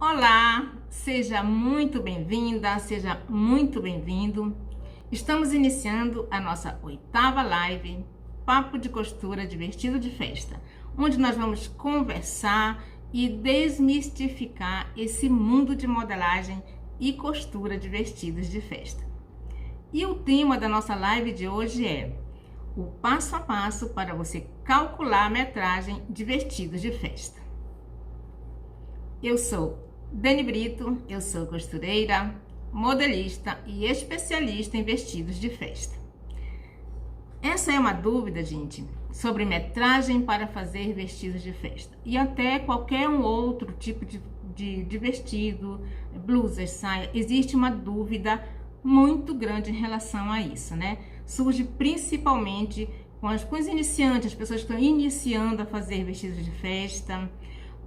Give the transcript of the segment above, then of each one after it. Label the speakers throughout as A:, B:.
A: Olá, seja muito bem-vinda, seja muito bem-vindo. Estamos iniciando a nossa 8ª live, Papo de Costura de Vestido de Festa, onde nós vamos conversar e desmistificar esse mundo de modelagem e costura de vestidos de festa. E o tema da nossa live de hoje é o passo a passo para você calcular a metragem de vestidos de festa. Eu sou Dani Brito, eu sou costureira, modelista e especialista em vestidos de festa. Essa é uma dúvida, gente, sobre metragem para fazer vestidos de festa e até qualquer um outro tipo de vestido, blusas, saia. Existe uma dúvida muito grande em relação a isso, né? Surge principalmente com os iniciantes, as pessoas que estão iniciando a fazer vestidos de festa.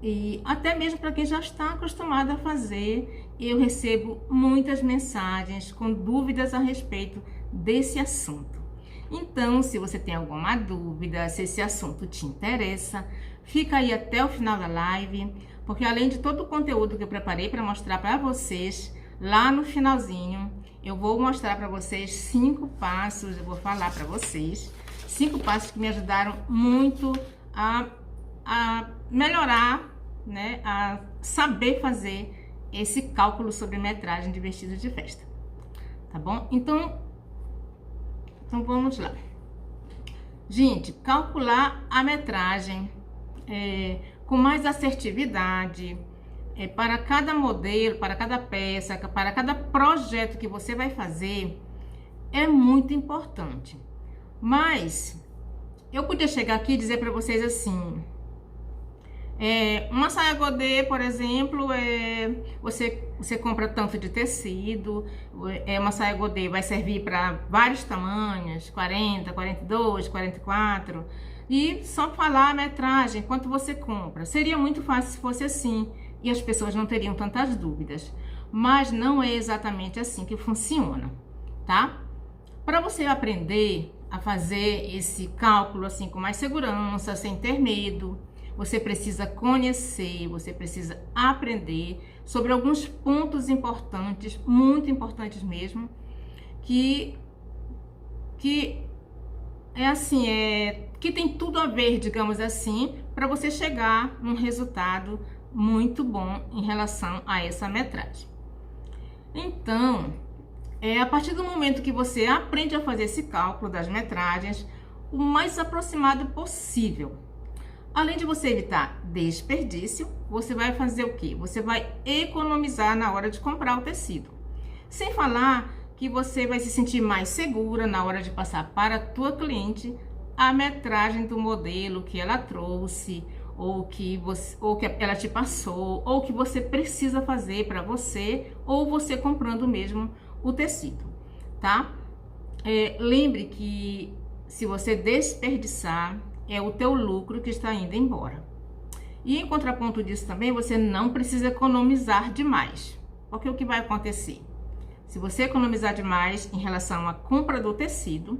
A: E até mesmo para quem já está acostumado a fazer, eu recebo muitas mensagens com dúvidas a respeito desse assunto. Então, se você tem alguma dúvida, se esse assunto te interessa, fica aí até o final da live, porque além de todo o conteúdo que eu preparei para mostrar para vocês, lá no finalzinho, eu vou mostrar para vocês 5 passos, eu vou falar para vocês, 5 passos que me ajudaram muito a melhorar, né, a saber fazer esse cálculo sobre metragem de vestidos de festa, tá bom? Então vamos lá. Gente, calcular a metragem com mais assertividade para cada modelo, para cada peça, para cada projeto que você vai fazer é muito importante. Mas eu podia chegar aqui e dizer para vocês assim: uma saia godê, por exemplo, você compra tanto de tecido, uma saia godê vai servir para vários tamanhos, 40, 42, 44, e só falar a metragem, quanto você compra. Seria muito fácil se fosse assim, e as pessoas não teriam tantas dúvidas, mas não é exatamente assim que funciona, tá? Para você aprender a fazer esse cálculo assim com mais segurança, sem ter medo, você precisa conhecer, você precisa aprender sobre alguns pontos importantes, muito importantes mesmo, que é assim, que tem tudo a ver, digamos assim, para você chegar num resultado muito bom em relação a essa metragem. Então, a partir do momento que você aprende a fazer esse cálculo das metragens, o mais aproximado possível. Além de você evitar desperdício, você vai fazer o quê? Você vai economizar na hora de comprar o tecido. Sem falar que você vai se sentir mais segura na hora de passar para a tua cliente a metragem do modelo que ela trouxe, ou que ela te passou, ou que você precisa fazer para você, ou você comprando mesmo o tecido, tá? Lembre que se você desperdiçar, é o teu lucro que está indo embora. E em contraponto disso também, você não precisa economizar demais. Porque o que vai acontecer? Se você economizar demais em relação à compra do tecido,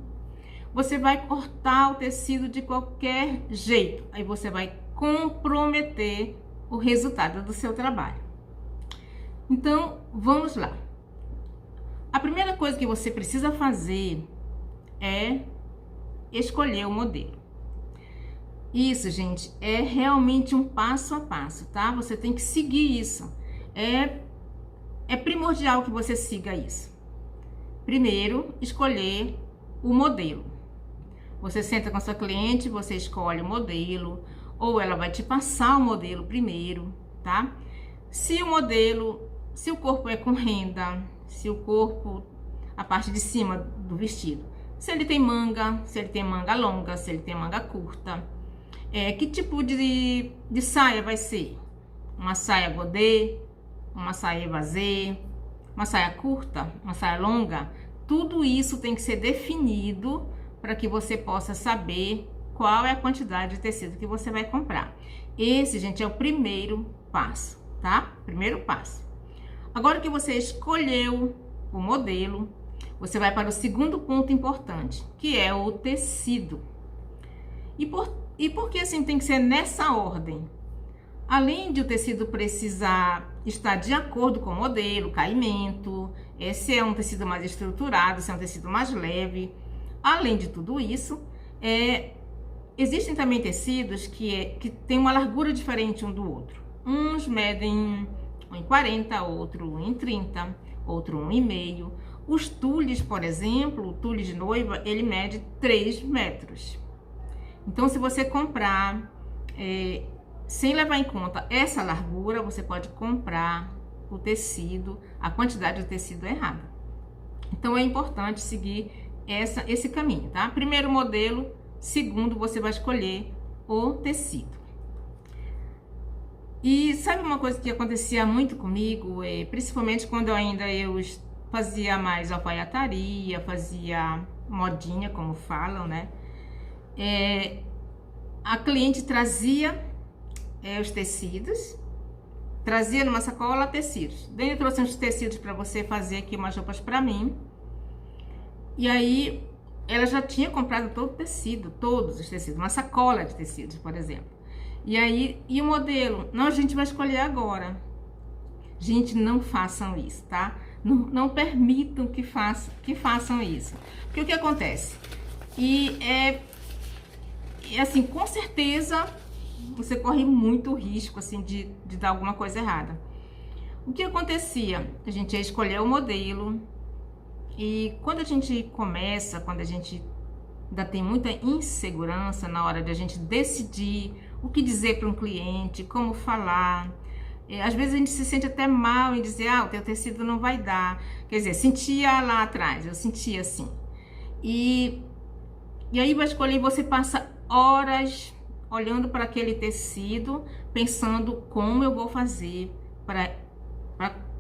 A: você vai cortar o tecido de qualquer jeito. Aí você vai comprometer o resultado do seu trabalho. Então, vamos lá. A primeira coisa que você precisa fazer é escolher o modelo. Isso, gente, é realmente um passo a passo, tá? Você tem que seguir isso. É primordial que você siga isso. Primeiro, escolher o modelo. Você senta com a sua cliente, você escolhe o modelo, ou ela vai te passar o modelo primeiro, tá? Se o corpo é com renda, se o corpo, a parte de cima do vestido, se ele tem manga longa, se ele tem manga curta, que tipo de saia vai ser? Uma saia godê, uma saia evasê, uma saia curta, uma saia longa? Tudo isso tem que ser definido para que você possa saber qual é a quantidade de tecido que você vai comprar. Esse, gente, é o primeiro passo, tá? Primeiro passo. Agora que você escolheu o modelo, você vai para o segundo ponto importante, que é o tecido. E por que assim tem que ser nessa ordem? Além de o tecido precisar estar de acordo com o modelo, caimento, se é um tecido mais estruturado, se é um tecido mais leve. Além de tudo isso, existem também tecidos que têm uma largura diferente um do outro. Uns medem 1,40, outro 1,30, outro 1,5. Os tules, por exemplo, o tule de noiva, ele mede 3 metros. Então, se você comprar sem levar em conta essa largura, você pode comprar o tecido, a quantidade de tecido errada. Então, é importante seguir esse caminho, tá? Primeiro modelo, segundo, você vai escolher o tecido. E sabe uma coisa que acontecia muito comigo, principalmente quando eu fazia mais alfaiataria, fazia modinha, como falam, né? A cliente trazia os tecidos, trazia numa sacola tecidos. Daí eu trouxe uns tecidos para você fazer aqui umas roupas para mim. E aí ela já tinha comprado todo o tecido, todos os tecidos, uma sacola de tecidos, por exemplo. E aí, e o modelo? Não, a gente vai escolher agora. Gente, não façam isso, tá? Não permitam que façam isso. Porque o que acontece? Assim, com certeza você corre muito risco, assim, de dar alguma coisa errada. O que acontecia? A gente ia escolher o modelo e quando a gente começa, quando a gente ainda tem muita insegurança na hora de a gente decidir o que dizer para um cliente, como falar, às vezes a gente se sente até mal em dizer, o teu tecido não vai dar. Quer dizer, sentia lá atrás, eu sentia assim. E aí vai escolher e você passa horas olhando para aquele tecido, pensando como eu vou fazer para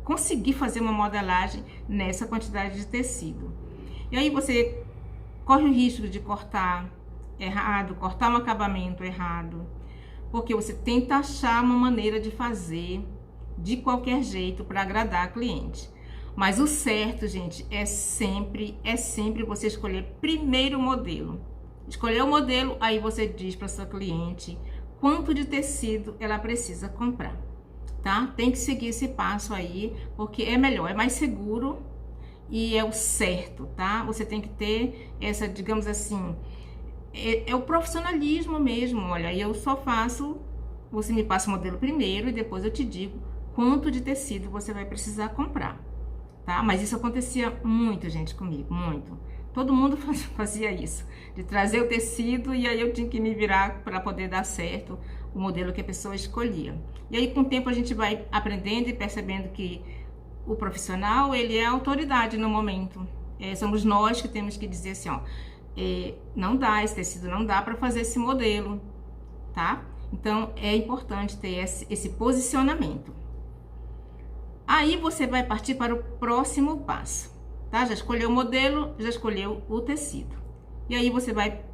A: conseguir fazer uma modelagem nessa quantidade de tecido. E aí você corre o risco de cortar errado, cortar um acabamento errado, porque você tenta achar uma maneira de fazer de qualquer jeito para agradar a cliente. Mas o certo, gente, é sempre você escolher primeiro o modelo. Escolher o modelo, aí você diz para sua cliente quanto de tecido ela precisa comprar, tá? Tem que seguir esse passo aí, porque é melhor, é mais seguro e é o certo, tá? Você tem que ter essa, digamos assim, é o profissionalismo mesmo. Olha, eu só faço, você me passa o modelo primeiro e depois eu te digo quanto de tecido você vai precisar comprar, tá? Mas isso acontecia muito, gente, comigo, muito. Todo mundo fazia isso, de trazer o tecido e aí eu tinha que me virar para poder dar certo o modelo que a pessoa escolhia. E aí com o tempo a gente vai aprendendo e percebendo que o profissional, ele é a autoridade no momento. Somos nós que temos que dizer assim, não dá, esse tecido não dá para fazer esse modelo, tá? Então é importante ter esse posicionamento. Aí você vai partir para o próximo passo. Tá? Já escolheu o modelo, já escolheu o tecido. E aí você vai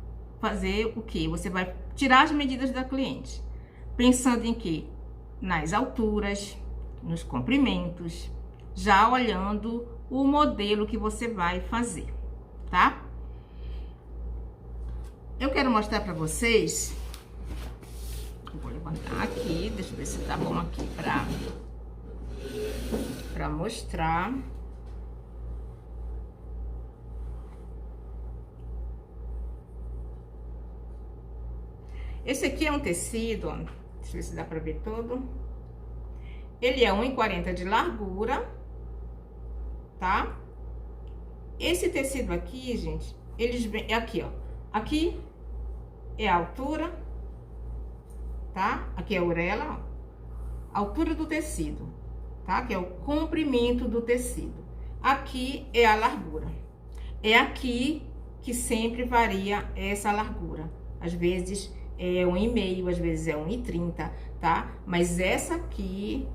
A: fazer o quê? Você vai tirar as medidas da cliente. Pensando em quê? Nas alturas, nos comprimentos, já olhando o modelo que você vai fazer, tá? Eu quero mostrar para vocês. Vou levantar aqui, deixa eu ver se tá bom aqui para mostrar. Esse aqui é um tecido, ó, deixa eu ver se dá pra ver todo. Ele é 1,40 de largura, tá? Esse tecido aqui, gente, eles vêm aqui, ó. Aqui é a altura, tá? Aqui é a orelha, ó. A altura do tecido, tá? Que é o comprimento do tecido. Aqui é a largura. É aqui que sempre varia essa largura. Às vezes é 1,5, às vezes é 1,30, tá? Mas essa aqui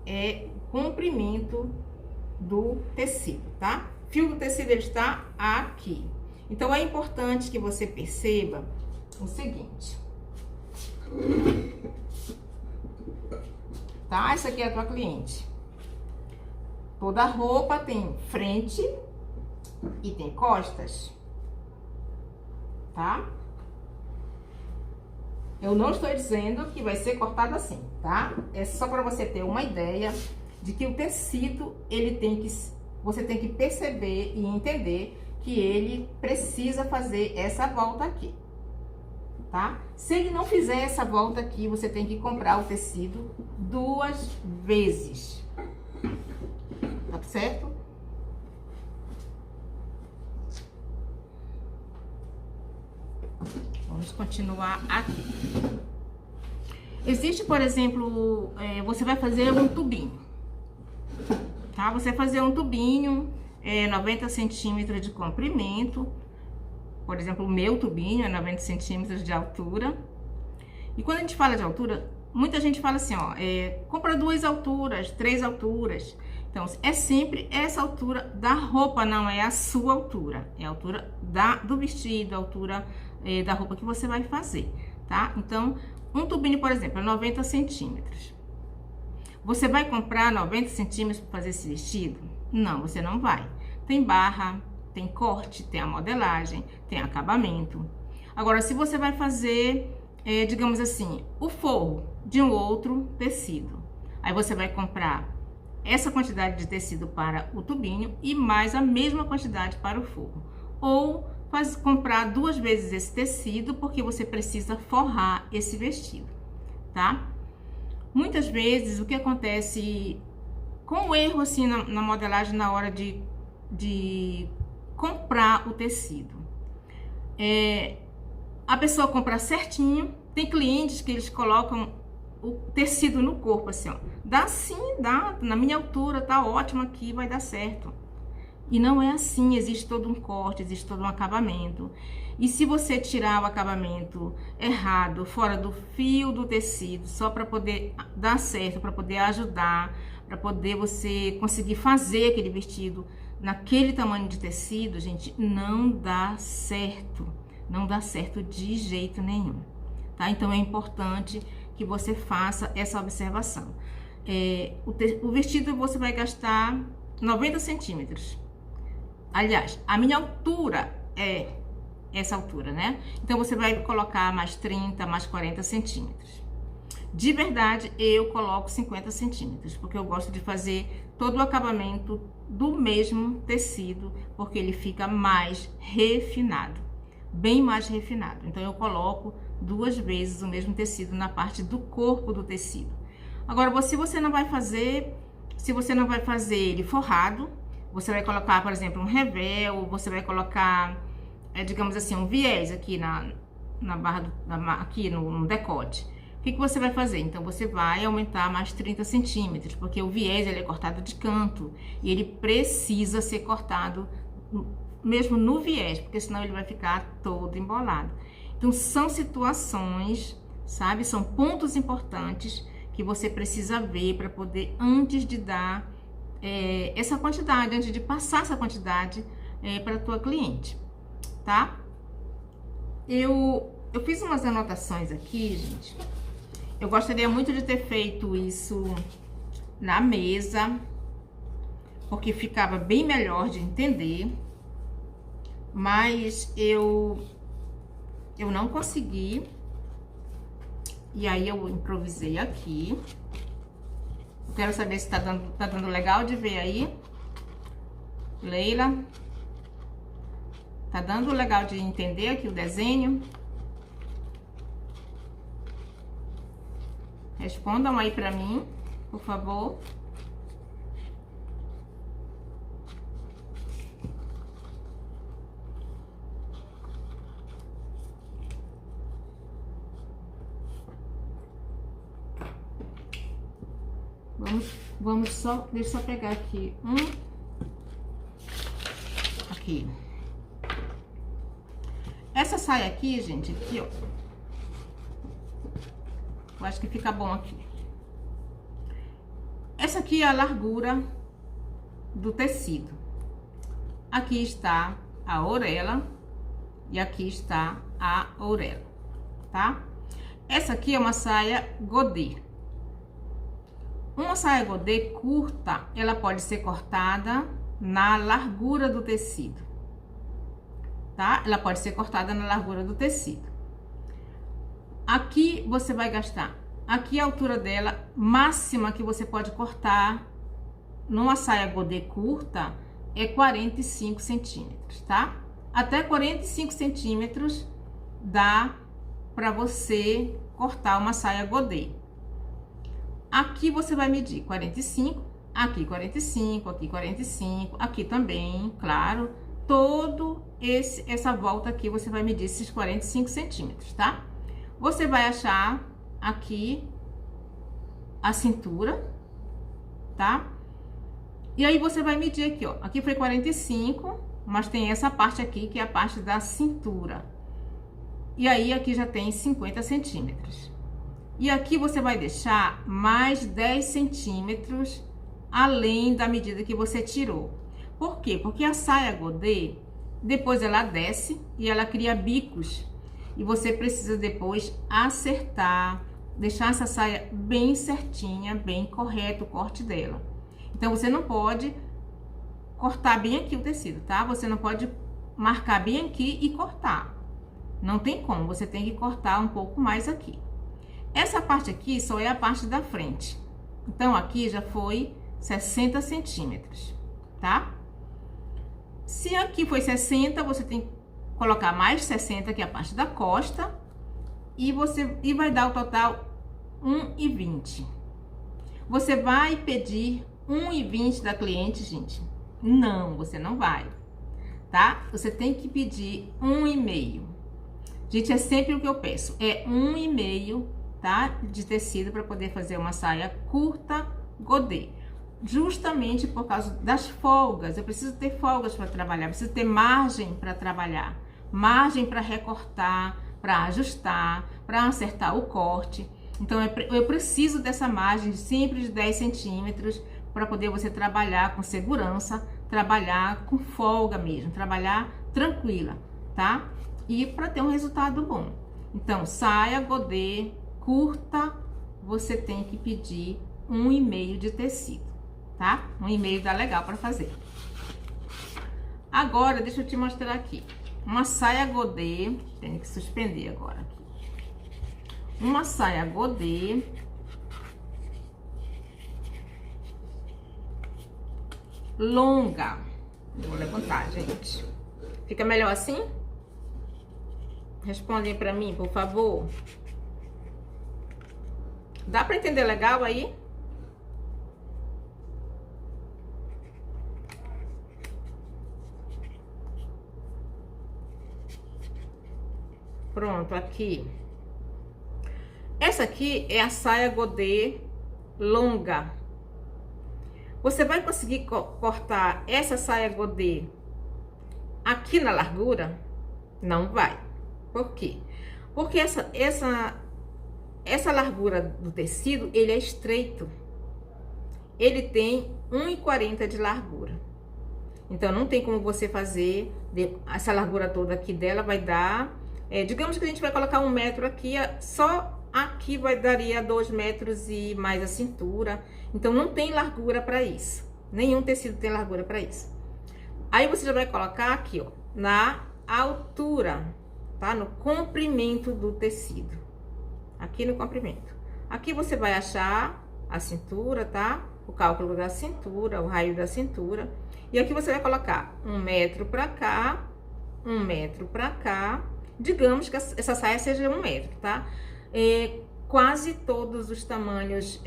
A: é o comprimento do tecido, tá? O fio do tecido ele está aqui. Então é importante que você perceba o seguinte. Tá? Essa aqui é a tua cliente. Toda roupa tem frente e tem costas, tá? Eu não estou dizendo que vai ser cortado assim, tá? É só para você ter uma ideia de que o tecido, você tem que perceber e entender que ele precisa fazer essa volta aqui, tá? Se ele não fizer essa volta aqui, você tem que comprar o tecido 2 vezes, tá certo? Vamos continuar aqui. Existe, por exemplo, você vai fazer um tubinho, tá? Você vai fazer um tubinho, 90 centímetros de comprimento. Por exemplo, o meu tubinho é 90 centímetros de altura. E quando a gente fala de altura, muita gente fala assim, ó, compra 2 alturas, 3 alturas. Então, é sempre essa altura da roupa, não é a sua altura. É a altura do vestido, a altura da roupa que você vai fazer, tá? Então, um tubinho, por exemplo, é 90 centímetros. Você vai comprar 90 centímetros para fazer esse vestido? Não, você não vai. Tem barra, tem corte, tem a modelagem, tem acabamento. Agora, se você vai fazer, digamos assim, o forro de um outro tecido, aí você vai comprar essa quantidade de tecido para o tubinho e mais a mesma quantidade para o forro. Ou comprar 2 vezes esse tecido, porque você precisa forrar esse vestido, tá? Muitas vezes, o que acontece com o erro, assim, na modelagem, na hora de comprar o tecido, a pessoa compra certinho. Tem clientes que eles colocam o tecido no corpo, assim, ó. Dá sim, dá, na minha altura, tá ótimo aqui, vai dar certo. E não é assim, existe todo um corte, existe todo um acabamento. E se você tirar o acabamento errado, fora do fio do tecido, só para poder dar certo, para poder ajudar, para poder você conseguir fazer aquele vestido naquele tamanho de tecido, gente, não dá certo. Não dá certo de jeito nenhum, tá? Então é importante que você faça essa observação. O vestido você vai gastar 90 centímetros. Aliás, a minha altura é essa altura, né? Então, você vai colocar mais 30, mais 40 centímetros. De verdade, eu coloco 50 centímetros, porque eu gosto de fazer todo o acabamento do mesmo tecido, porque ele fica mais refinado, bem mais refinado. Então, eu coloco 2 vezes o mesmo tecido na parte do corpo do tecido. Agora, se você não vai fazer ele forrado, você vai colocar, por exemplo, um revel, você vai colocar, digamos assim, um viés aqui na barra, aqui no decote. O que você vai fazer? Então, você vai aumentar mais 30 centímetros, porque o viés ele é cortado de canto e ele precisa ser cortado mesmo no viés, porque senão ele vai ficar todo embolado. Então, são situações, sabe? São pontos importantes que você precisa ver para poder, antes de dar essa quantidade, antes de passar essa quantidade para a tua cliente, tá? Eu fiz umas anotações aqui, gente. Eu gostaria muito de ter feito isso na mesa, porque ficava bem melhor de entender, mas eu não consegui, e aí eu improvisei aqui. Quero saber se tá dando legal de ver aí. Leila. Tá dando legal de entender aqui o desenho? Respondam aí pra mim, por favor. Vamos só, deixa eu só pegar aqui aqui. Essa saia aqui, gente, aqui, ó. Eu acho que fica bom aqui. Essa aqui é a largura do tecido. Aqui está a orelha e aqui está a orelha, tá? Essa aqui é uma saia godê. Uma saia godê curta, ela pode ser cortada na largura do tecido, tá? Ela pode ser cortada na largura do tecido. Aqui você vai gastar, aqui a altura dela máxima que você pode cortar numa saia godê curta é 45 centímetros, tá? Até 45 centímetros dá para você cortar uma saia godê. Aqui você vai medir 45, aqui 45, aqui 45, aqui também, claro. Essa volta aqui você vai medir esses 45 centímetros, tá? Você vai achar aqui a cintura, tá? E aí você vai medir aqui, ó. Aqui foi 45, mas tem essa parte aqui que é a parte da cintura. E aí aqui já tem 50 centímetros. E aqui você vai deixar mais 10 centímetros além da medida que você tirou. Por quê? Porque a saia godê, depois ela desce e ela cria bicos. E você precisa depois acertar, deixar essa saia bem certinha, bem correto o corte dela. Então, você não pode cortar bem aqui o tecido, tá? Você não pode marcar bem aqui e cortar. Não tem como, você tem que cortar um pouco mais aqui. Essa parte aqui só é a parte da frente. Então, aqui já foi 60 centímetros, tá? Se aqui foi 60, você tem que colocar mais 60, que é a parte da costa, e vai dar o total 1,20. Você vai pedir 1,20 da cliente, gente? Não, você não vai, tá? Você tem que pedir 1,5. Gente, é sempre o que eu peço, é 1,5, tá? De tecido para poder fazer uma saia curta godê. Justamente por causa das folgas, eu preciso ter folgas para trabalhar, preciso ter margem para trabalhar, margem para recortar, para ajustar, para acertar o corte. Então, eu preciso dessa margem sempre de 10 centímetros para poder você trabalhar com segurança, trabalhar com folga mesmo, trabalhar tranquila, tá? E para ter um resultado bom. Então, saia godê curta, você tem que pedir 1,5 de tecido, tá? 1,5 dá legal para fazer. Agora, deixa eu te mostrar aqui. Uma saia godê, tenho que suspender agora aqui. Uma saia godê longa. Eu vou levantar, gente. Fica melhor assim? Respondem para mim, por favor. Dá para entender legal aí? Pronto, aqui. Essa aqui é a saia godê longa. Você vai conseguir cortar essa saia godê aqui na largura? Não vai. Por quê? Porque essa largura do tecido, ele é estreito. Ele tem 1,40 de largura. Então, não tem como você fazer essa largura toda aqui dela, vai dar... digamos que a gente vai colocar 1 metro aqui, só aqui daria 2 metros e mais a cintura. Então, não tem largura para isso. Nenhum tecido tem largura para isso. Aí, você já vai colocar aqui, ó, na altura, tá? No comprimento do tecido. Aqui no comprimento. Aqui você vai achar a cintura, tá? O cálculo da cintura, o raio da cintura. E aqui você vai colocar 1 metro pra cá, 1 metro pra cá. Digamos que essa saia seja 1 metro, tá? Quase todos os tamanhos,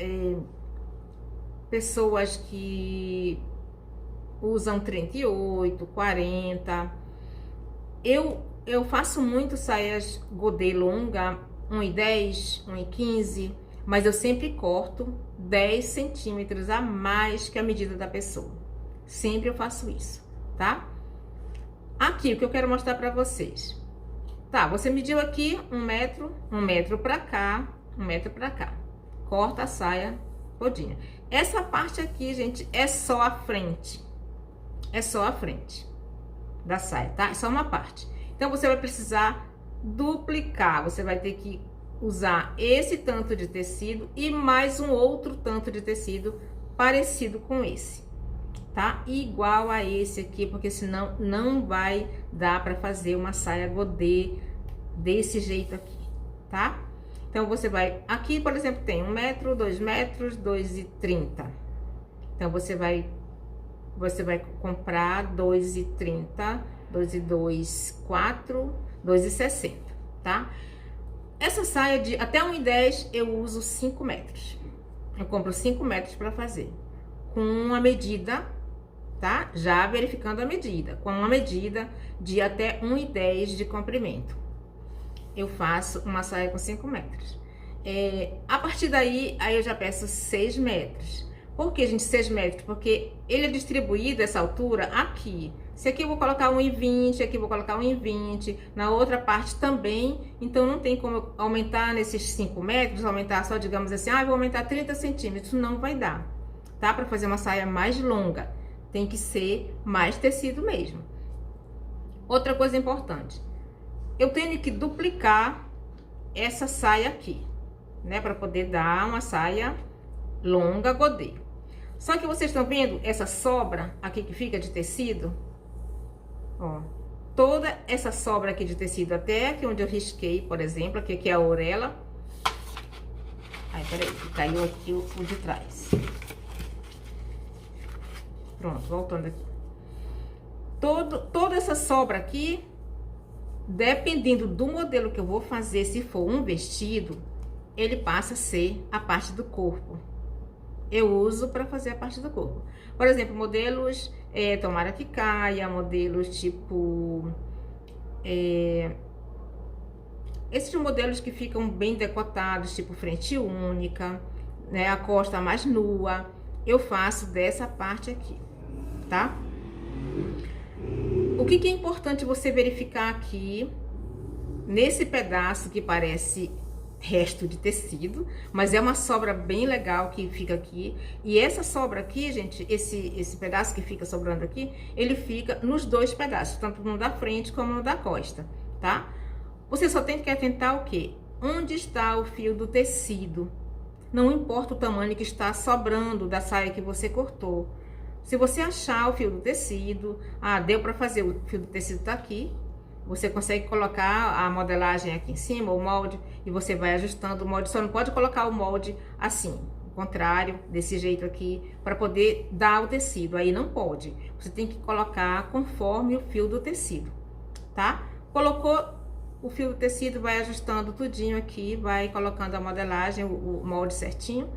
A: pessoas que usam 38, 40. Eu faço muito saias godê longa, 1,10, 1,15, mas eu sempre corto 10 centímetros a mais que a medida da pessoa. Sempre eu faço isso, tá? Aqui, o que eu quero mostrar pra vocês. Tá, você mediu aqui 1 metro pra cá, 1 metro pra cá. Corta a saia todinha. Essa parte aqui, gente, é só a frente. É só a frente da saia, tá? É só uma parte. Então, você vai precisar duplicar. Você vai ter que usar esse tanto de tecido e mais um outro tanto de tecido parecido com esse, tá? Igual a esse aqui, porque senão não vai dar para fazer uma saia godê desse jeito aqui, tá? Então, você vai... Aqui, por exemplo, tem 1 metro, 2 metros, 2,30. Então, você vai comprar 2,30, 2 e 2, 4, 2,60, tá? Essa saia de até 1,10 eu uso 5 metros. Eu compro 5 metros para fazer. Com uma medida, tá? Já verificando a medida. Com uma medida de até 1,10 de comprimento. Eu faço uma saia com 5 metros. A partir daí, aí eu já peço 6 metros. Por que, gente, 6 metros? Porque ele é distribuído essa altura aqui. Se aqui eu vou colocar 1,20, aqui eu vou colocar 1,20, na outra parte também. Então, não tem como eu aumentar nesses 5 metros, aumentar só, digamos assim, eu vou aumentar 30 centímetros. Não vai dar, tá? Para fazer uma saia mais longa, tem que ser mais tecido mesmo. Outra coisa importante. Eu tenho que duplicar essa saia aqui, né? Para poder dar uma saia longa godê. Só que vocês estão vendo essa sobra aqui que fica de tecido? Ó, toda essa sobra aqui de tecido, até aqui onde eu risquei, por exemplo, aqui é a orelha. Ai, peraí, que caiu aqui o de trás. Pronto, voltando aqui. Toda essa sobra aqui, dependendo do modelo que eu vou fazer, se for um vestido, ele passa a ser a parte do corpo. Eu uso para fazer a parte do corpo. Por exemplo, modelos tomara que caia, modelos tipo... esses modelos que ficam bem decotados, tipo frente única, né, a costa mais nua, eu faço dessa parte aqui, tá? O que é importante você verificar aqui, nesse pedaço que parece resto de tecido, mas é uma sobra bem legal que fica aqui. E essa sobra aqui, gente, esse pedaço que fica sobrando aqui, ele fica nos dois pedaços, tanto no da frente como no da costa, tá? Você só tem que atentar o quê? Onde está o fio do tecido. Não importa o tamanho que está sobrando da saia que você cortou. Se você achar o fio do tecido, deu para fazer, o fio do tecido tá aqui, você consegue colocar a modelagem aqui em cima, o molde, e você vai ajustando o molde. Só não pode colocar o molde assim, ao contrário, desse jeito aqui, para poder dar o tecido. Aí não pode. Você tem que colocar conforme o fio do tecido, tá? Colocou o fio do tecido, vai ajustando tudinho aqui, vai colocando a modelagem, o molde certinho.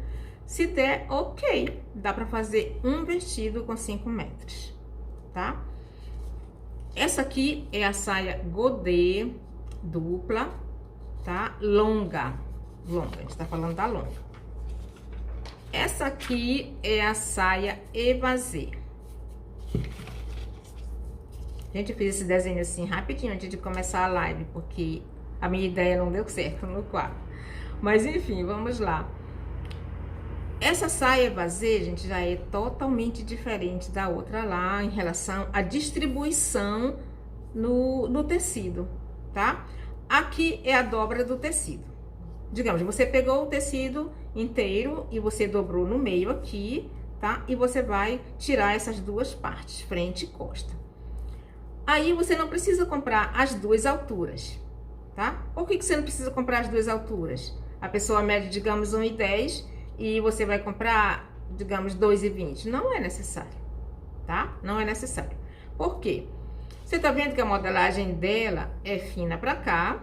A: Se der, ok, dá para fazer um vestido com 5 metros, tá? Essa aqui é a saia godê dupla, tá? Longa, a gente tá falando da longa. Essa aqui é a saia evasê. Gente, eu fiz esse desenho assim rapidinho antes de começar a live, porque a minha ideia não deu certo no quadro. Mas enfim, vamos lá. Essa saia evasê, gente, já é totalmente diferente da outra lá em relação à distribuição no tecido, tá? Aqui é a dobra do tecido. Digamos, você pegou o tecido inteiro e você dobrou no meio aqui, tá? E você vai tirar essas duas partes, frente e costa. Aí você não precisa comprar as duas alturas, tá? Por que você não precisa comprar as duas alturas? A pessoa mede, digamos, 1,10 e você vai comprar, digamos, 2,20. Não é necessário, tá? Não é necessário. Por quê? Você tá vendo que a modelagem dela é fina pra cá,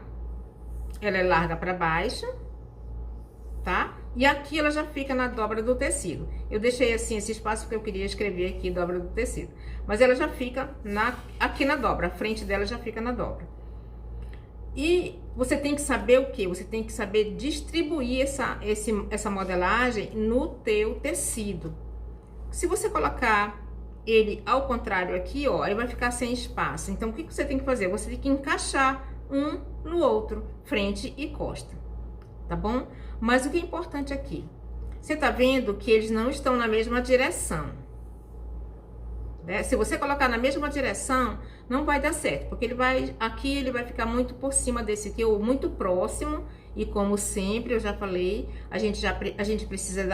A: ela é larga pra baixo, tá? E aqui ela já fica na dobra do tecido. Eu deixei assim esse espaço porque eu queria escrever aqui dobra do tecido. Mas ela já fica aqui na dobra, a frente dela já fica na dobra. E você tem que saber o que? Você tem que saber distribuir essa modelagem no teu tecido. Se você colocar ele ao contrário aqui, ó, ele vai ficar sem espaço. Então, o que você tem que fazer? Você tem que encaixar um no outro, frente e costa, tá bom? Mas o que é importante aqui? Você tá vendo que eles não estão na mesma direção, né? Se você colocar na mesma direção, não vai dar certo, porque ele vai ficar muito por cima desse aqui, ou muito próximo, e como sempre eu já falei, a gente precisa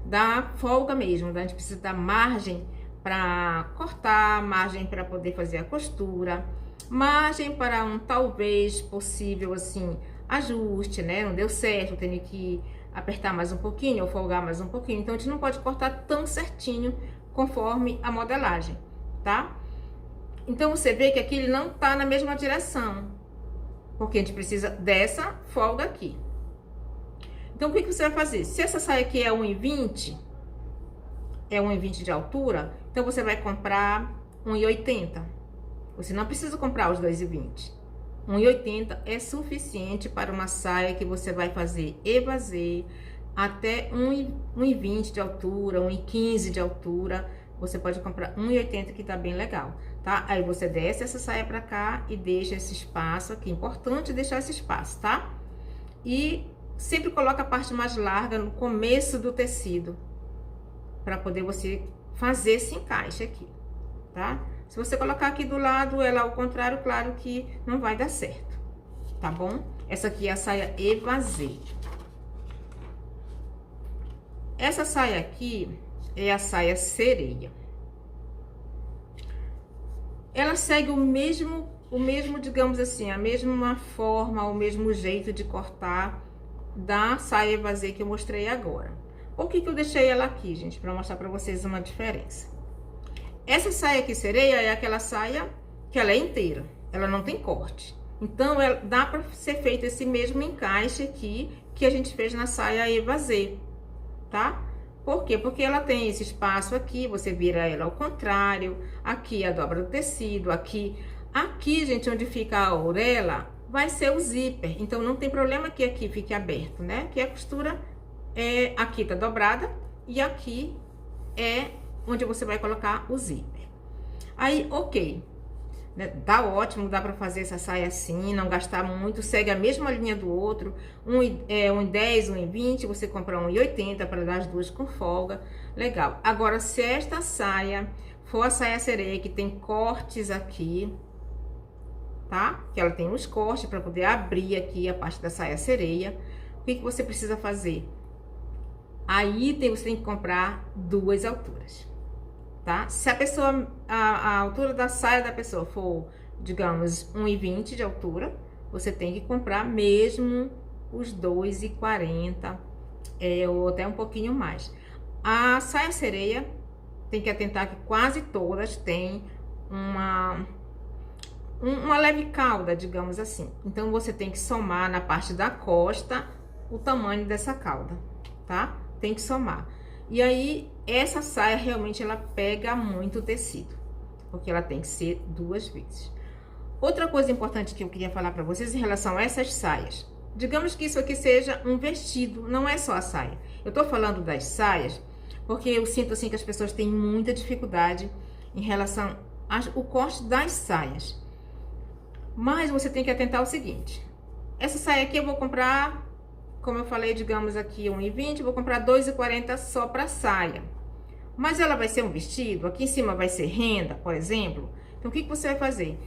A: dar folga mesmo, né? A gente precisa dar margem para cortar, margem para poder fazer a costura, margem para talvez possível assim ajuste, né? Não deu certo, tenho que apertar mais um pouquinho ou folgar mais um pouquinho. Então, a gente não pode cortar tão certinho conforme a modelagem, tá? Então, você vê que aqui ele não tá na mesma direção, porque a gente precisa dessa folga aqui. Então, o que você vai fazer? Se essa saia aqui é 1,20, é 1,20 de altura, então você vai comprar 1,80. Você não precisa comprar os 2,20. 1,80 é suficiente para uma saia que você vai fazer evasê até 1,20 de altura, 1,15 de altura. Você pode comprar 1,80 que tá bem legal, tá? Aí você desce essa saia pra cá e deixa esse espaço aqui. Importante deixar esse espaço, tá? E sempre coloca a parte mais larga no começo do tecido, para poder você fazer esse encaixe aqui, tá? Se você colocar aqui do lado, ela ao contrário, claro que não vai dar certo, tá bom? Essa aqui é a saia evasê. Essa saia aqui é a saia sereia. Ela segue o mesmo, digamos assim, a mesma forma, o mesmo jeito de cortar da saia evasê que eu mostrei agora. Por que eu deixei ela aqui, gente? Para mostrar para vocês uma diferença. Essa saia aqui sereia é aquela saia que ela é inteira, ela não tem corte. Então, dá para ser feito esse mesmo encaixe aqui que a gente fez na saia evasê, tá? Por quê? Porque ela tem esse espaço aqui, você vira ela ao contrário, aqui a dobra do tecido, aqui, gente, onde fica a orelha, vai ser o zíper. Então, não tem problema que aqui fique aberto, né? Que a costura aqui tá dobrada e aqui é onde você vai colocar o zíper. Aí, ok, né? Dá ótimo, dá pra fazer essa saia assim, não gastar muito, segue a mesma linha do outro, 1,10, 1,20, você compra 1,80 para dar as duas com folga, legal. Agora, se esta saia for a saia sereia, que tem cortes aqui, tá? Que ela tem uns cortes para poder abrir aqui a parte da saia sereia, o que você precisa fazer? Aí você tem que comprar duas alturas, tá? Se a pessoa, a altura da saia da pessoa for, digamos, 1,20 de altura, você tem que comprar mesmo os 2,40, ou até um pouquinho mais. A saia sereia, tem que atentar que quase todas têm uma leve cauda, digamos assim. Então, você tem que somar na parte da costa o tamanho dessa cauda, tá? Tem que somar. E aí, essa saia realmente ela pega muito tecido, porque ela tem que ser duas vezes. Outra coisa importante que eu queria falar para vocês em relação a essas saias. Digamos que isso aqui seja um vestido, não é só a saia. Eu tô falando das saias porque eu sinto assim que as pessoas têm muita dificuldade em relação ao corte das saias. Mas você tem que atentar ao seguinte: essa saia aqui eu vou comprar, como eu falei, digamos aqui 1,20, vou comprar 2,40 só para saia. Mas ela vai ser um vestido, aqui em cima vai ser renda, por exemplo. Então, o que você vai fazer?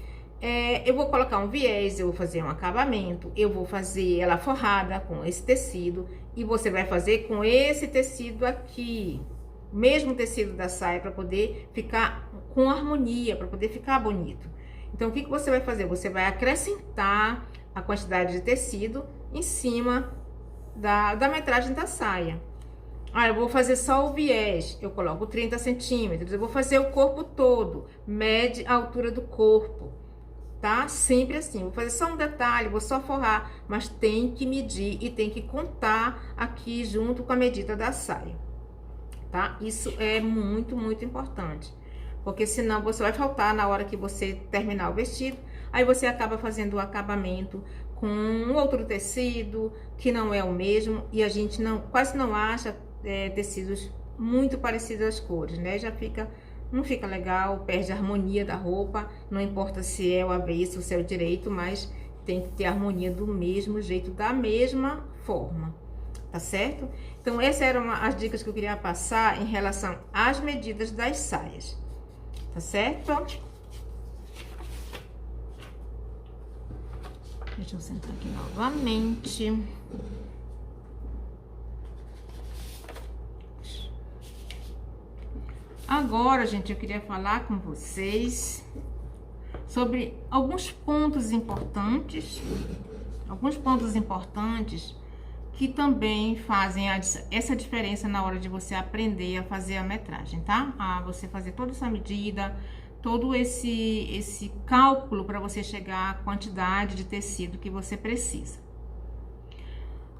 A: Eu vou colocar um viés, eu vou fazer um acabamento, eu vou fazer ela forrada com esse tecido, e você vai fazer com esse tecido aqui, mesmo tecido da saia, para poder ficar com harmonia, para poder ficar bonito. Então, o que você vai fazer? Você vai acrescentar a quantidade de tecido em cima da metragem da saia. Eu vou fazer só o viés, eu coloco 30 centímetros, eu vou fazer o corpo todo, mede a altura do corpo, tá? Sempre assim, vou fazer só um detalhe, vou só forrar, mas tem que medir e tem que contar aqui junto com a medida da saia, tá? Isso é muito, muito importante, porque senão você vai faltar na hora que você terminar o vestido, aí você acaba fazendo o acabamento com um outro tecido que não é o mesmo, e a gente quase não acha tecidos muito parecidos às cores, né? Não fica legal, perde a harmonia da roupa, não importa se é o avesso ou se é o direito, mas tem que ter harmonia do mesmo jeito, da mesma forma, tá certo? Então, essas eram as dicas que eu queria passar em relação às medidas das saias, tá certo? Deixa eu sentar aqui novamente. Agora, gente, eu queria falar com vocês sobre alguns pontos importantes alguns pontos importantes que também fazem essa diferença na hora de você aprender a fazer a metragem, tá? A você fazer toda essa medida, todo esse cálculo para você chegar à quantidade de tecido que você precisa.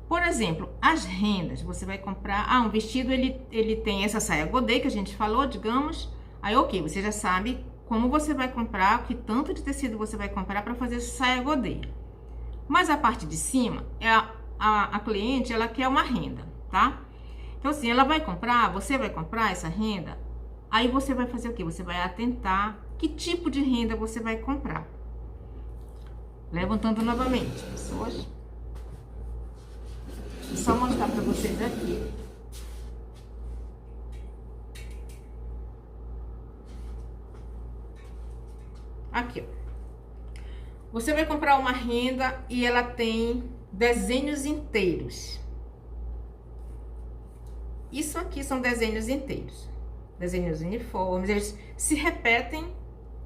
A: Por exemplo, as rendas, você vai comprar, um vestido ele tem essa saia godê que a gente falou, digamos, aí ok, você já sabe como você vai comprar, que tanto de tecido você vai comprar para fazer essa saia godê. Mas a parte de cima, a cliente, ela quer uma renda, tá? Então assim, você vai comprar essa renda, aí você vai fazer o quê? Você vai atentar que tipo de renda você vai comprar. Levantando novamente, pessoas. Vou só mostrar para vocês aqui. Aqui, ó. Você vai comprar uma renda e ela tem desenhos inteiros. Isso aqui são desenhos inteiros. Desenhos uniformes, eles se repetem,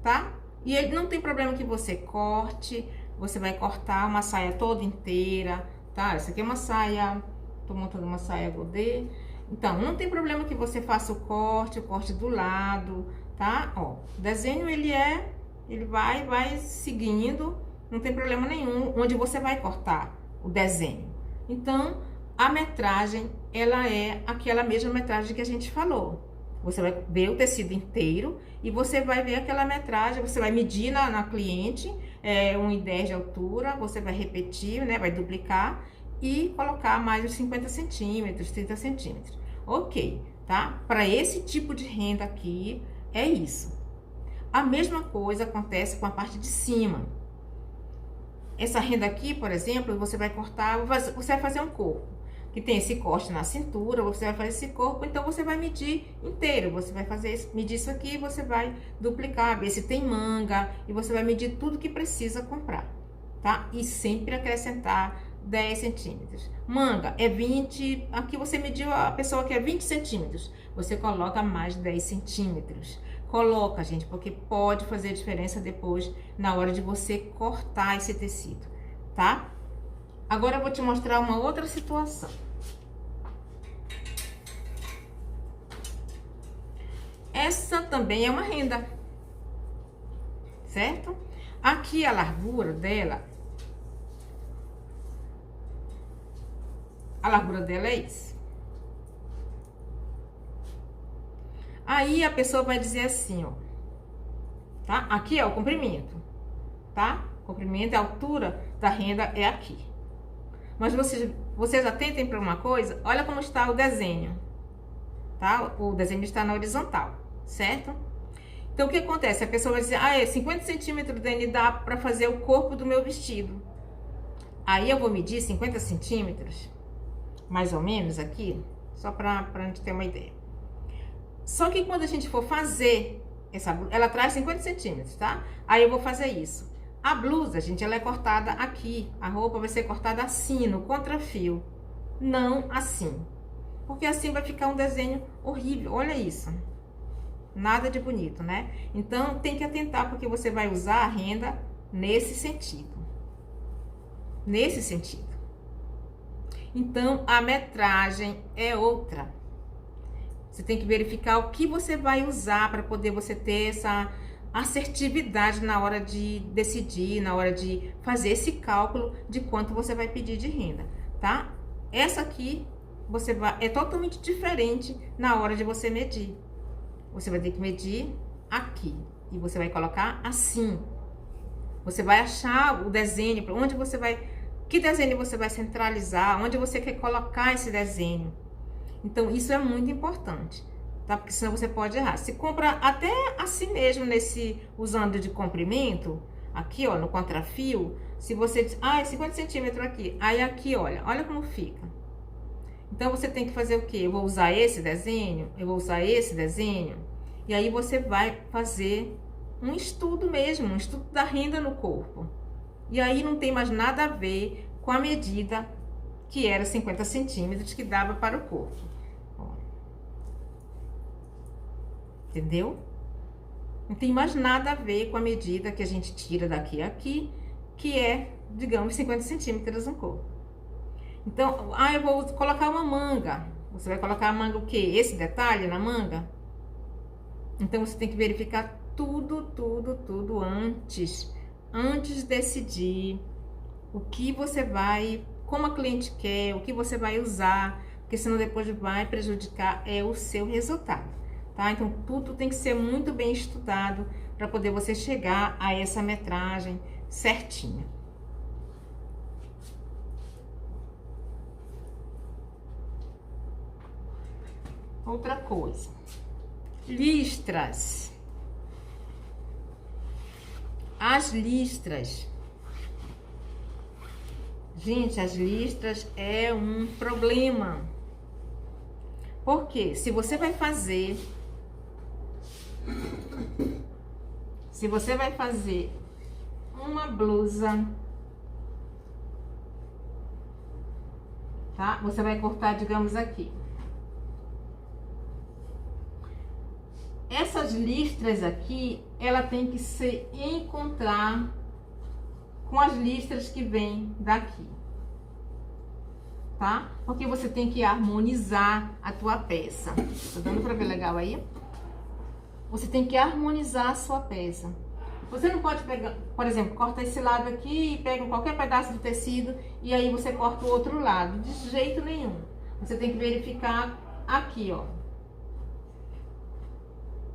A: tá? E ele não tem problema que você corte, você vai cortar uma saia toda inteira, tá? Essa aqui é uma saia, tô montando uma saia godê. Então, não tem problema que você faça o corte do lado, tá? Ó, o desenho ele vai seguindo, não tem problema nenhum onde você vai cortar o desenho. Então, a metragem, ela é aquela mesma metragem que a gente falou. Você vai ver o tecido inteiro e você vai ver aquela metragem, você vai medir na cliente, 1,10 de altura, você vai repetir, né, vai duplicar e colocar mais os 50 centímetros, 30 centímetros. Ok, tá? Para esse tipo de renda aqui, é isso. A mesma coisa acontece com a parte de cima. Essa renda aqui, por exemplo, você vai cortar, você vai fazer um corpo, que tem esse corte na cintura, você vai fazer esse corpo, então você vai medir inteiro, você vai medir isso aqui, você vai duplicar, ver se tem manga, e você vai medir tudo que precisa comprar, tá? E sempre acrescentar 10 centímetros. Manga é 20, aqui você mediu, a pessoa quer 20 centímetros, você coloca mais 10 centímetros. Coloca, gente, porque pode fazer diferença depois na hora de você cortar esse tecido, tá? Agora eu vou te mostrar uma outra situação. Essa também é uma renda, certo? Aqui a largura dela, é isso. Aí a pessoa vai dizer assim, ó, tá? Aqui é o comprimento, tá? O comprimento, a altura da renda é aqui. Mas vocês atentem para uma coisa, olha como está o desenho, tá? O desenho está na horizontal, certo? Então, o que acontece? A pessoa vai dizer, 50 centímetros, Dani, dá para fazer o corpo do meu vestido. Aí eu vou medir 50 centímetros, mais ou menos aqui, só para a gente ter uma ideia. Só que quando a gente for fazer essa blusa, ela traz 50 centímetros, tá? Aí eu vou fazer isso. A blusa, gente, ela é cortada aqui. A roupa vai ser cortada assim, no contrafio. Não assim. Porque assim vai ficar um desenho horrível. Olha isso. Nada de bonito, né? Então, tem que atentar, porque você vai usar a renda nesse sentido. Nesse sentido. Então, a metragem é outra. Você tem que verificar o que você vai usar para poder você ter essa assertividade na hora de decidir, na hora de fazer esse cálculo de quanto você vai pedir de renda, tá? Essa aqui é totalmente diferente na hora de você medir. Você vai ter que medir aqui e você vai colocar assim. Você vai achar o desenho, para onde você vai, que desenho você vai centralizar, onde você quer colocar esse desenho. Então, isso é muito importante, tá? Porque senão você pode errar. Se compra até assim mesmo, usando de comprimento, aqui, ó, no contrafio, se você diz, é 50 centímetros aqui, aí aqui, olha como fica. Então, você tem que fazer o quê? Eu vou usar esse desenho, eu vou usar esse desenho, e aí você vai fazer um estudo mesmo, um estudo da renda no corpo. E aí não tem mais nada a ver com a medida que era 50 centímetros que dava para o corpo. Entendeu? Não tem mais nada a ver com a medida que a gente tira daqui a aqui, que é digamos, 50 centímetros no corpo. Então, eu vou colocar uma manga. Você vai colocar a manga o quê? Esse detalhe na manga? Então, você tem que verificar tudo antes de decidir o que você vai, como a cliente quer, o que você vai usar, porque senão depois vai prejudicar o seu resultado, tá? Então, tudo tem que ser muito bem estudado para poder você chegar a essa metragem certinha. Outra coisa, listras. As listras. Gente, as listras é um problema. Porque se você vai fazer uma blusa, tá? Você vai cortar, digamos, aqui. Essas listras aqui, ela tem que se encontrar com as listras que vêm daqui, tá? Porque você tem que harmonizar a tua peça. Tá dando pra ver legal aí? Você tem que harmonizar a sua peça. Você não pode pegar, por exemplo, corta esse lado aqui e pega qualquer pedaço do tecido e aí você corta o outro lado. De jeito nenhum. Você tem que verificar aqui, ó.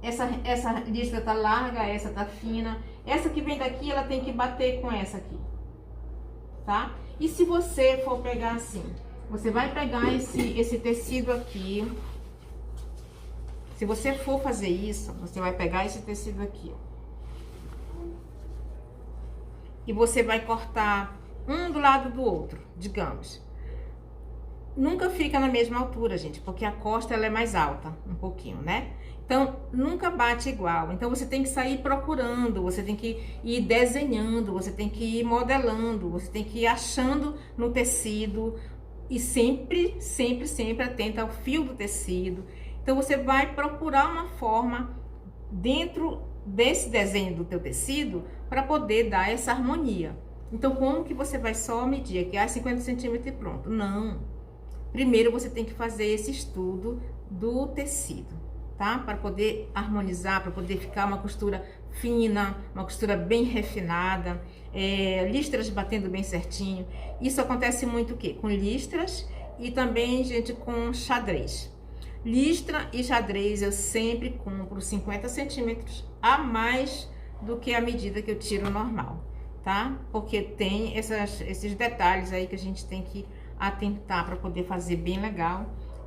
A: Essa listra tá larga, essa tá fina. Essa que vem daqui, ela tem que bater com essa aqui, tá? E se você for pegar assim, você vai pegar esse tecido aqui. Se você for fazer isso, você vai pegar esse tecido aqui, ó. E você vai cortar um do lado do outro, digamos. Nunca fica na mesma altura, gente, porque a costa ela é mais alta, um pouquinho, né? Então, nunca bate igual. Então, você tem que sair procurando, você tem que ir desenhando, você tem que ir modelando, você tem que ir achando no tecido e sempre atenta ao fio do tecido. Então, você vai procurar uma forma dentro desse desenho do teu tecido para poder dar essa harmonia. Então, como que você vai só medir aqui, 50 centímetros e pronto? Não. Primeiro, você tem que fazer esse estudo do tecido, tá? Para poder harmonizar, para poder ficar uma costura fina, uma costura bem refinada, listras batendo bem certinho. Isso acontece muito o quê? Com listras e também, gente, com xadrez. Listra e xadrez eu sempre compro 50 centímetros a mais do que a medida que eu tiro normal, tá? Porque tem esses detalhes aí que a gente tem que atentar para poder fazer bem legal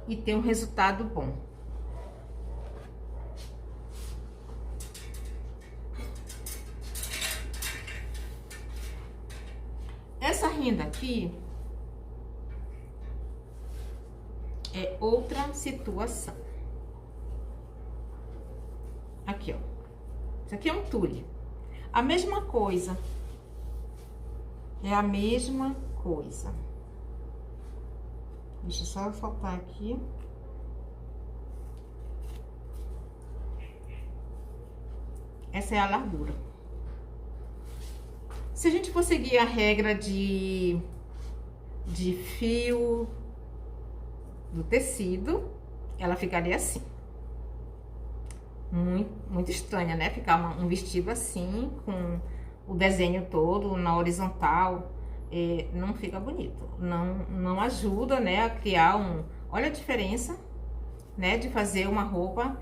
A: e ter um resultado bom. Essa renda aqui é outra situação. Aqui, ó. Isso aqui é um tule. A mesma coisa. É a mesma coisa. Deixa eu só soltar aqui. Essa é a largura. Se a gente for seguir a regra de fio do tecido, ela ficaria assim. Muito estranha, né? Ficar um vestido assim, com o desenho todo na horizontal, não fica bonito. Não ajuda, né, a criar Olha a diferença, né, de fazer uma roupa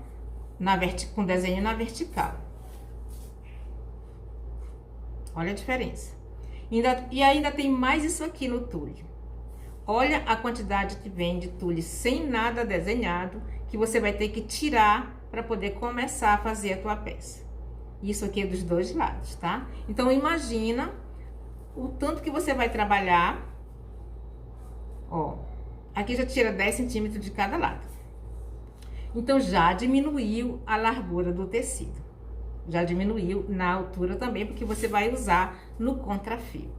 A: com desenho na vertical. Olha a diferença. E ainda tem mais isso aqui no tule. Olha a quantidade que vem de tule sem nada desenhado, que você vai ter que tirar para poder começar a fazer a tua peça. Isso aqui é dos dois lados, tá? Então, imagina o tanto que você vai trabalhar. Ó, aqui já tira 10 centímetros de cada lado. Então, já diminuiu a largura do tecido. Já diminuiu na altura também, porque você vai usar no contrafio.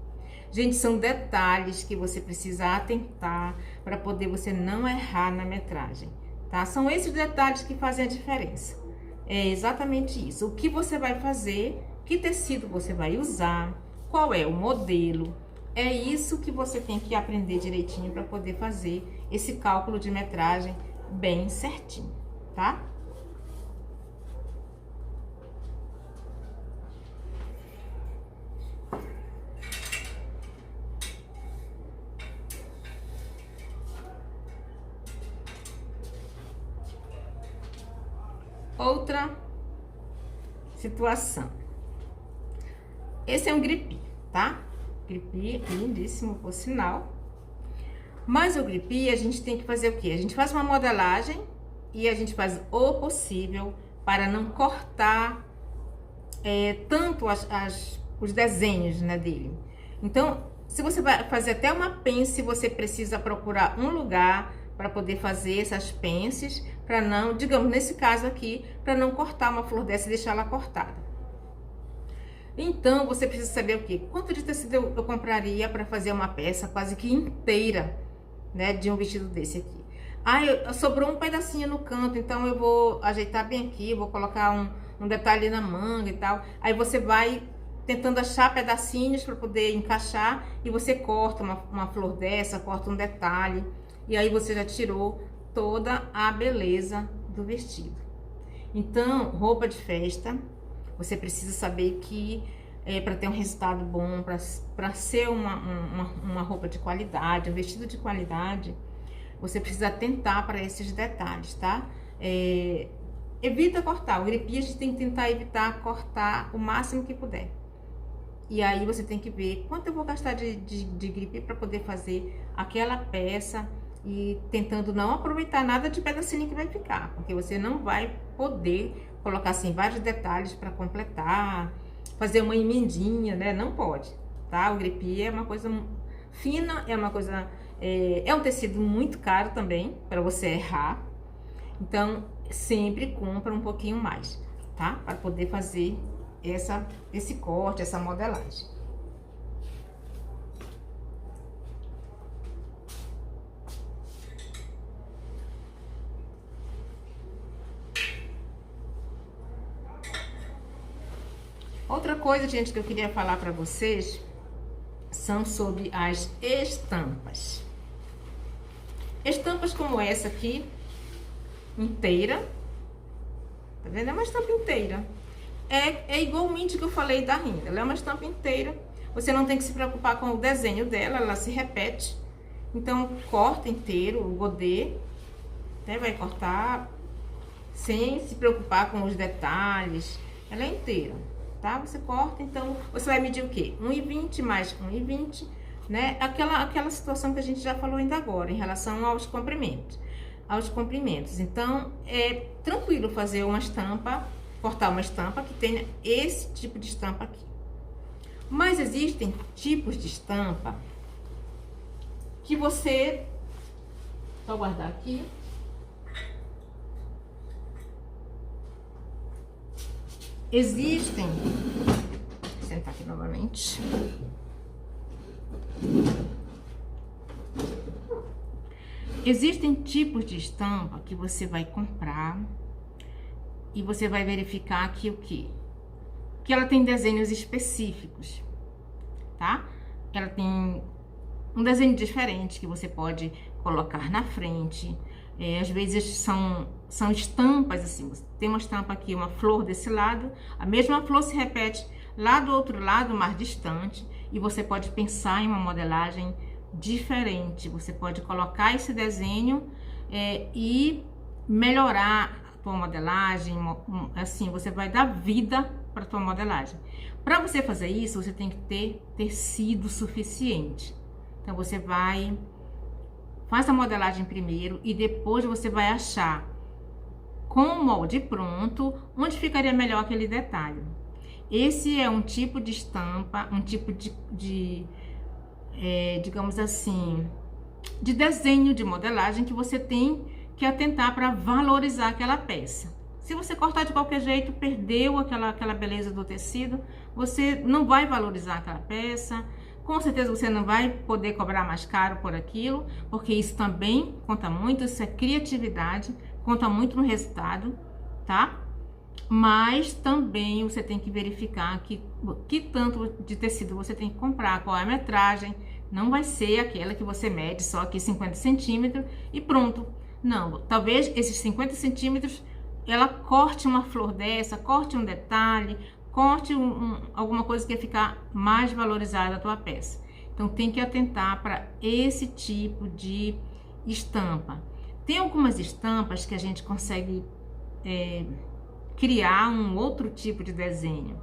A: Gente, são detalhes que você precisa atentar para poder você não errar na metragem, tá? São esses detalhes que fazem a diferença. É exatamente isso. O que você vai fazer, que tecido você vai usar, qual é o modelo, é isso que você tem que aprender direitinho para poder fazer esse cálculo de metragem bem certinho, tá? Outra situação. Esse é um gripi, tá? Gripi, lindíssimo, por sinal. Mas o gripi, a gente tem que fazer o quê? A gente faz uma modelagem e a gente faz o possível para não cortar tanto os desenhos, né, dele. Então, se você vai fazer até uma pence, você precisa procurar um lugar para poder fazer essas pences, para não, digamos, nesse caso aqui, para não cortar uma flor dessa e deixar ela cortada. Então, você precisa saber o quê? Quanto de tecido eu compraria para fazer uma peça quase que inteira, né, de um vestido desse aqui. Sobrou um pedacinho no canto, então eu vou ajeitar bem aqui, vou colocar um detalhe na manga e tal. Aí você vai tentando achar pedacinhos para poder encaixar e você corta uma flor dessa, corta um detalhe. E aí você já tirou toda a beleza do vestido. Então, roupa de festa, você precisa saber que para ter um resultado bom, para ser uma roupa de qualidade, um vestido de qualidade, você precisa atentar para esses detalhes, tá? Evita cortar. O gripi a gente tem que tentar evitar cortar o máximo que puder. E aí você tem que ver quanto eu vou gastar de gripi para poder fazer aquela peça e tentando não aproveitar nada de pedacinho que vai ficar, porque você não vai poder colocar assim vários detalhes para completar, fazer uma emendinha, né? Não pode, tá? O gripi é uma coisa fina, é uma coisa, é um tecido muito caro também para você errar. Então sempre compra um pouquinho mais, tá? Para poder fazer esse corte, essa modelagem. Outra coisa, gente, que eu queria falar para vocês são sobre as estampas. Estampas como essa aqui, inteira, tá vendo? É uma estampa inteira. É igualmente que eu falei da Rinda, ela é uma estampa inteira. Você não tem que se preocupar com o desenho dela, ela se repete. Então, corta inteiro o godê, né? Vai cortar sem se preocupar com os detalhes, ela é inteira. Tá? Você corta, então você vai medir o quê? 1,20 mais 1,20, né? Aquela situação que a gente já falou ainda agora, em relação aos comprimentos. Então, é tranquilo fazer uma estampa, cortar uma estampa que tenha esse tipo de estampa aqui. Mas existem tipos de estampa que você... Vou guardar aqui. Existem, vou sentar aqui novamente. Existem tipos de estampa que você vai comprar e você vai verificar que o quê? Que ela tem desenhos específicos, tá? Ela tem um desenho diferente que você pode colocar na frente. Às vezes são estampas assim, tem uma estampa aqui, uma flor desse lado, a mesma flor se repete lá do outro lado, mais distante, e você pode pensar em uma modelagem diferente. Você pode colocar esse desenho e melhorar a tua modelagem, assim, você vai dar vida para a tua modelagem. Para você fazer isso, você tem que ter tecido suficiente. Então você faz a modelagem primeiro e depois você vai achar com o molde pronto onde ficaria melhor aquele detalhe. Esse é um tipo de estampa, um tipo digamos assim, de desenho de modelagem que você tem que atentar para valorizar aquela peça. Se você cortar de qualquer jeito, perdeu aquela beleza do tecido, você não vai valorizar aquela peça. Com certeza você não vai poder cobrar mais caro por aquilo, porque isso também conta muito, isso é criatividade, conta muito no resultado, tá? Mas também você tem que verificar que tanto de tecido você tem que comprar, qual é a metragem. Não vai ser aquela que você mede só aqui 50 centímetros e pronto. Não, talvez esses 50 centímetros ela corte uma flor dessa, corte um detalhe, corte alguma coisa que ia ficar mais valorizada a tua peça. Então tem que atentar para esse tipo de estampa. Tem algumas estampas que a gente consegue criar um outro tipo de desenho,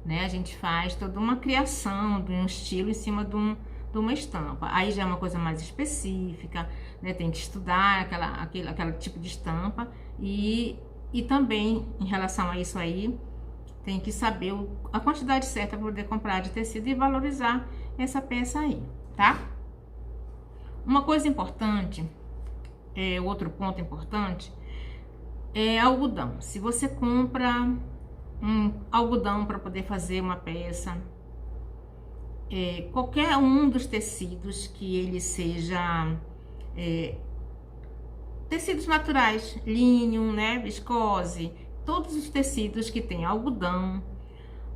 A: né? A gente faz toda uma criação de um estilo em cima de uma estampa. Aí já é uma coisa mais específica, né? Tem que estudar aquele tipo de estampa e também em relação a isso aí, tem que saber a quantidade certa para poder comprar de tecido e valorizar essa peça aí, tá? Uma coisa importante, outro ponto importante, é algodão. Se você compra um algodão para poder fazer uma peça, qualquer um dos tecidos que ele seja tecidos naturais, linho, né, viscose, todos os tecidos que tem algodão,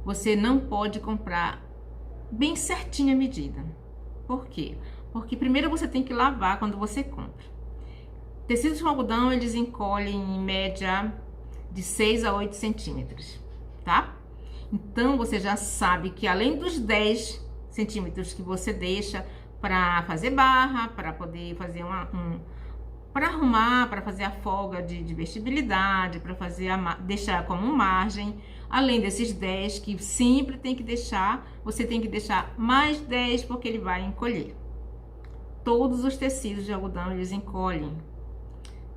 A: você não pode comprar bem certinha a medida. Por quê? Porque primeiro você tem que lavar quando você compra. Tecidos com algodão, eles encolhem em média de 6 a 8 centímetros, tá? Então, você já sabe que além dos 10 centímetros que você deixa para fazer barra, para poder fazer para arrumar, para fazer a folga de vestibilidade, para fazer deixar como margem, além desses 10 que sempre tem que deixar, você tem que deixar mais 10 porque ele vai encolher. Todos os tecidos de algodão, eles encolhem.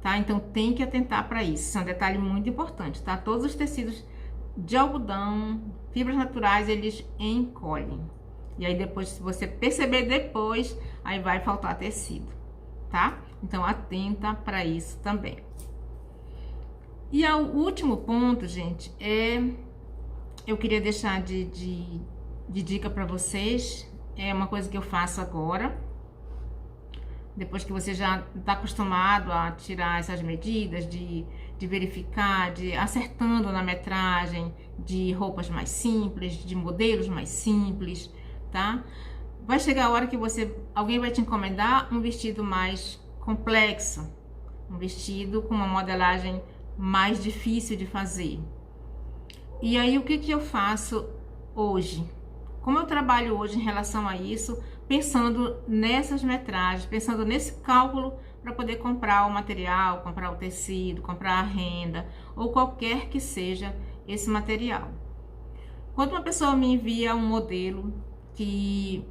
A: Tá? Então tem que atentar para isso. Isso é um detalhe muito importante, tá? Todos os tecidos de algodão, fibras naturais, eles encolhem. E aí depois, se você perceber depois, aí vai faltar tecido, tá? Então atenta para isso também. E o último ponto, gente, eu queria deixar de dica para vocês. É uma coisa que eu faço agora. Depois que você já está acostumado a tirar essas medidas, de verificar, de acertando na metragem de roupas mais simples, de modelos mais simples, tá? Vai chegar a hora que alguém vai te encomendar um vestido mais complexo, um vestido com uma modelagem mais difícil de fazer. E aí o que eu faço hoje? Como eu trabalho hoje em relação a isso, pensando nessas metragens, pensando nesse cálculo para poder comprar o material, comprar o tecido, comprar a renda ou qualquer que seja esse material. Quando uma pessoa me envia um modelo que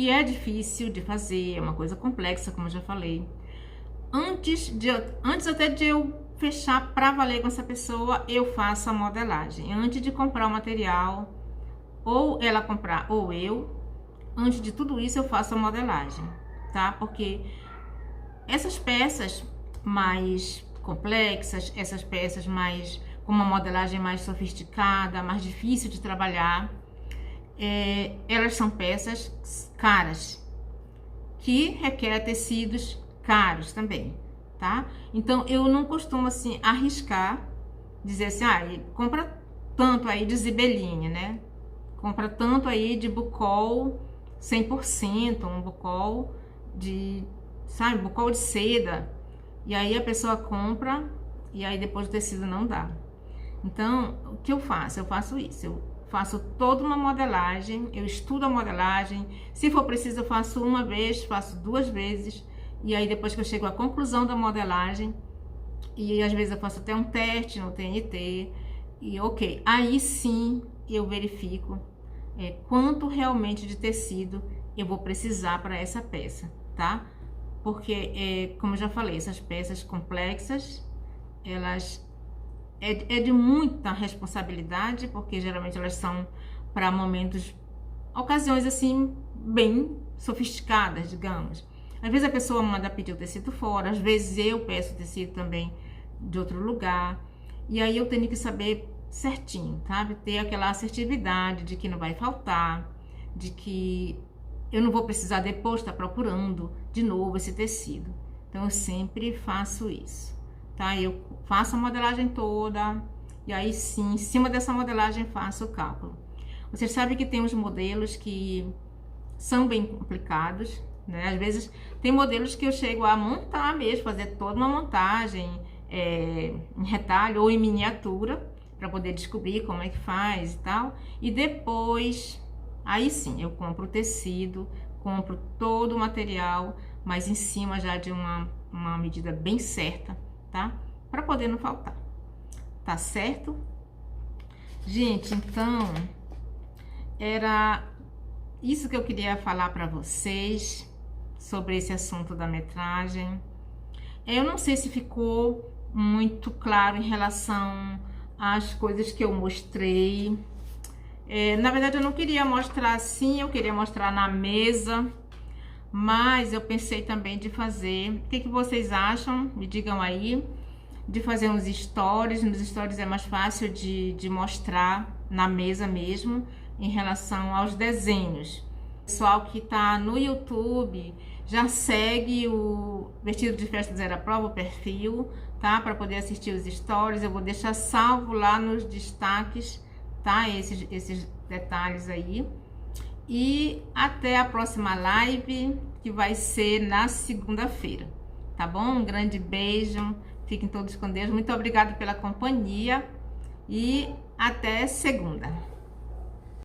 A: é difícil de fazer, é uma coisa complexa, como eu já falei, antes até de eu fechar para valer com essa pessoa, eu faço a modelagem. Antes de comprar o material, ou ela comprar ou eu, antes de tudo isso eu faço a modelagem, tá? Porque essas peças mais complexas, essas peças mais com uma modelagem mais sofisticada, mais difícil de trabalhar, elas são peças caras, que requerem tecidos caros também, tá? Então eu não costumo assim arriscar, dizer assim, compra tanto aí de zibeline, né? Compra tanto aí de bucol 100%, um bucol de, sabe, bucol de seda. E aí a pessoa compra e aí depois o tecido não dá. Então, o que eu faço? Eu faço isso. Eu faço toda uma modelagem, eu estudo a modelagem. Se for preciso, eu faço uma vez, faço 2 vezes. E aí depois que eu chego à conclusão da modelagem, e às vezes eu faço até um teste no TNT, e ok. Aí sim eu verifico quanto realmente de tecido eu vou precisar para essa peça, tá? Porque, como eu já falei, essas peças complexas, elas é de muita responsabilidade, porque geralmente elas são para ocasiões assim, bem sofisticadas, digamos. Às vezes a pessoa manda pedir o tecido fora, às vezes eu peço o tecido também de outro lugar, e aí eu tenho que saber certinho, sabe? Ter aquela assertividade de que não vai faltar, de que eu não vou precisar depois estar procurando de novo esse tecido. Então eu sempre faço isso, tá? Eu faço a modelagem toda, e aí sim, em cima dessa modelagem, faço o cálculo. Vocês sabem que tem uns modelos que são bem complicados, né? Às vezes tem modelos que eu chego a montar mesmo, fazer toda uma montagem em retalho ou em miniatura, para poder descobrir como é que faz e tal. E depois, aí sim, eu compro o tecido, compro todo o material, mas em cima já de uma medida bem certa, tá? Para poder não faltar. Tá certo? Gente, então, era isso que eu queria falar para vocês sobre esse assunto da metragem. Eu não sei se ficou muito claro em relação às coisas que eu mostrei. Na verdade, eu não queria mostrar assim, eu queria mostrar na mesa, mas eu pensei também de fazer. O que vocês acham? Me digam aí. De fazer uns stories. Nos stories é mais fácil de mostrar na mesa mesmo, em relação aos desenhos. O pessoal que tá no YouTube já segue o Vestido de Festa Zero à Prova, o perfil, tá? Para poder assistir os stories. Eu vou deixar salvo lá nos destaques, tá? Esses detalhes aí. E até a próxima live, que vai ser na segunda-feira, tá bom? Um grande beijo, fiquem todos com Deus. Muito obrigada pela companhia e até segunda.